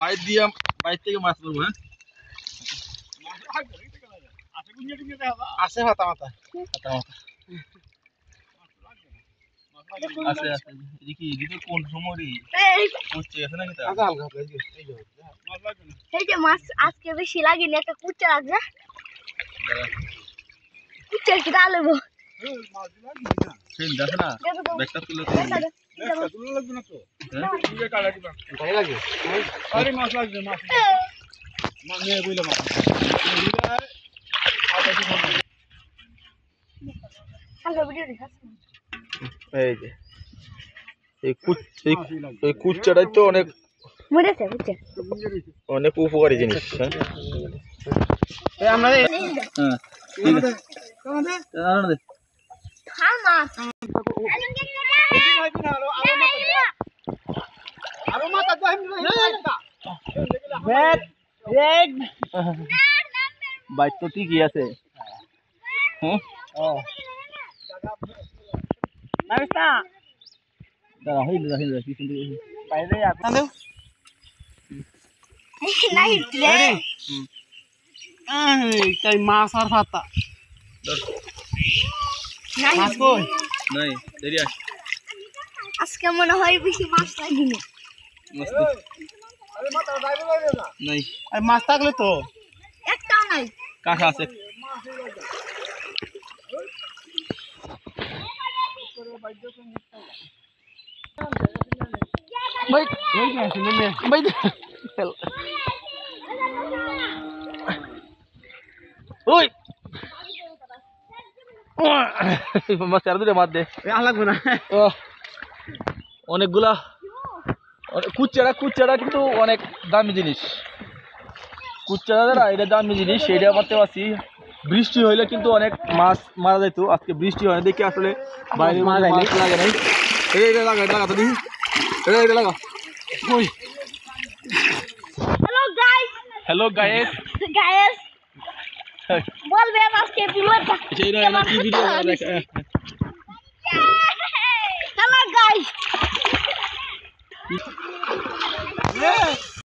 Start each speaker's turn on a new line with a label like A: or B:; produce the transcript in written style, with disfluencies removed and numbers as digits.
A: বাইর দিয়ে বাইর থেকে মাছ ধরবো। হ্যাঁ আছে মাথা মাথা মাথা মাথা আছে আছে। এদিকে এদিকে কোন সময় করছে আছে নাকি?
B: এই যে মাছ আজকে বেশি লাগেনি, একটা কুচা লাগছে। কুচা কি ডালবো?
A: সেই দেখো না ব্যাগটা তুলে তুলে লাগবে না তো। হ্যাঁ কাটা দিবা ভাই লাগে। আরে মাছ লাগবে মাছ মাছ নিয়ে বইলে মাছ এই যে এই কুচ্চাটাই তো অনেক অনেক উপকারী জিনিস। বাইক তো ঠিকই আছে।
C: মাছ আর ফাতা
B: আজকে মনে হয় বেশি মাছ লাগেনি।
C: মাছ থাকলে তো
B: একটাও নাই।
A: কাঁচা আছে। অনেকগুলা কুচ্চাটা কিন্তু অনেক দামি জিনিস। কুচ্চারা এটা দামি জিনিস, সেটা করতে পারছি। বৃষ্টি হইলে কিন্তু অনেক মাছ মারা যেত। আজকে বৃষ্টি হয় দেখে আসলে বাইরে মাছ লাগে নাই। এটা লাগা তো দেখি, এটা লাগা। হ্যালো গাইস
B: বলবেন আজকে ভিডিওটা
A: কি ভিডিও
B: হ্যালো গাইস